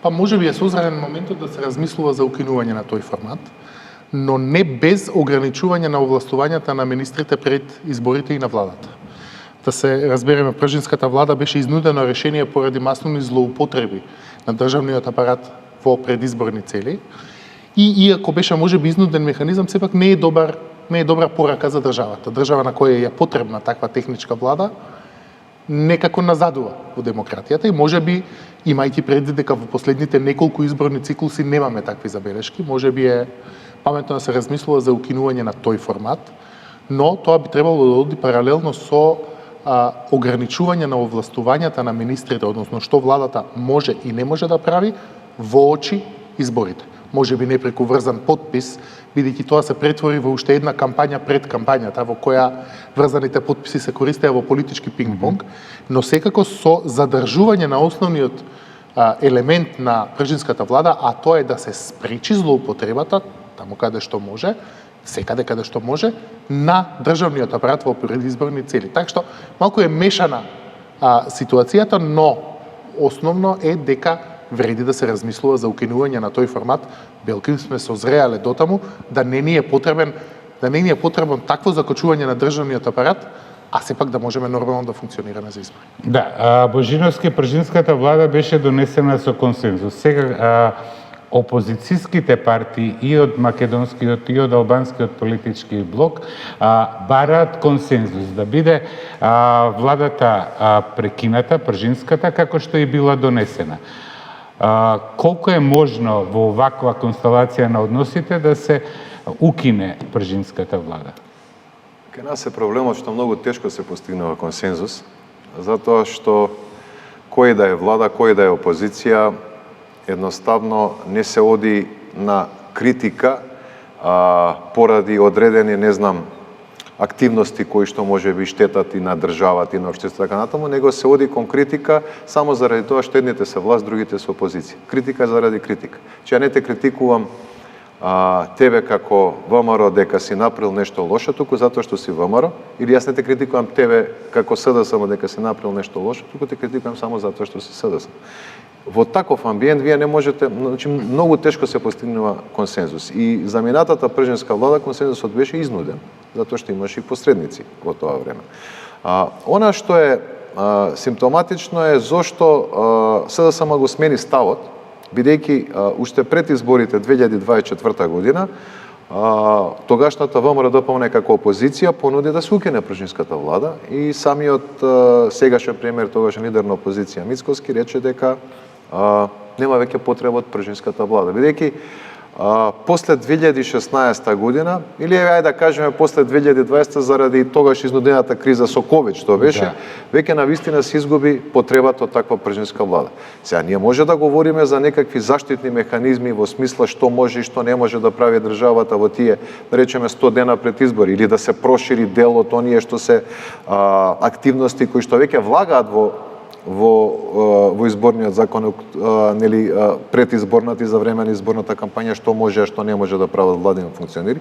Па можеби е созрелен моментот да се размислува за укинување на тој формат, но не без ограничување на овластувањата на министрите пред изборите и на владата. Да се разбереме, пржинската влада беше изнудено решение поради масовни злоупотреби на државниот апарат во предизборни цели и иако беше можеби изнуден механизам, сепак не е добра порака за државата. Држава на која е потребна таква техничка влада некако назадува во демократијата и можеби, имајќи предвид дека во последните неколку изборни циклуси немаме такви забелешки, можеби е паметно да се размислува за укинување на тој формат, но тоа би требало да оди паралелно со ограничување на овластувањата на министрите, односно што владата може и не може да прави воочи изборите. Можеби не преку врзан потпис, бидејќи тоа се претвори во уште една кампања пред кампањата, во која врзаните потписи се користеа во политички пинг-понг, но секако со задржување на основниот елемент на пржинската влада, а тоа е да се спречи злоупотребата, таму каде што може, секаде каде што може, на државниот апарат во предизборни цели. Така што малку е мешана ситуацијата, но основно е дека вреди да се размислува за укинување на тој формат, белку сме созреале дотаму да не ни е потребно такво закочување на државниот апарат, а сепак да можеме нормално да функционираме за избори. Да, Божиновски пржинската влада беше донесена со консензус. Сега опозицијските партии и од македонскиот и од албанскиот политички блок бараат консензус да биде владата прекината, пржинската, како што и била донесена. Колку е можно во оваква констелација на односите да се укине пржинската влада? Кај нас е проблемот што многу тешко се постигнува консензус, затоа што кој да е влада, кој да е опозиција, едноставно не се оди на критика поради одредени, активности кои што може би штетат и на државата и на општеството така натаму, него се оди кон критика само заради тоа што едните се власт, другите се опозиција. Критика заради критика. Че ја не те критикувам тебе како ВМРО дека си направил нешто лошо, туку затоа што си ВМРО, или јас не те критикувам тебе како СДСМ дека си направил нешто лошо, туку те критикувам само затоа што си СДСМ. Во таков амбиент вие не можете, многу тешко се постигнува консензус. И за минатата пржинска влада консензусот беше изнуден, затоа што имаше и посредници во тоа време. Она што е симптоматично е зошто СДСМ го смени ставот, бидејќи уште пред изборите 2024 година тогашната ВМРО-ДПМН како опозиција понуди да се укине пржинската влада и самиот сегашен премиер, тогашен лидер на опозиција Мицкоски рече дека нема веќе потреба од пржинската влада, бидејќи после 2016 година, или ајде да кажеме после 2020 заради тогаш изнудената криза со ковид што беше, веќе навистина се изгуби потребата од таква пржинска влада. Сега ние може да говориме за некакви заштитни механизми во смисла што може и што не може да прави државата во тие, да речеме 100 дена пред избори, или да се прошири дел од оние што се активности кои што веќе влагаат во изборниот закон, нели предизборната и за време на изборната кампања што може, а што не може да прават владини функционери.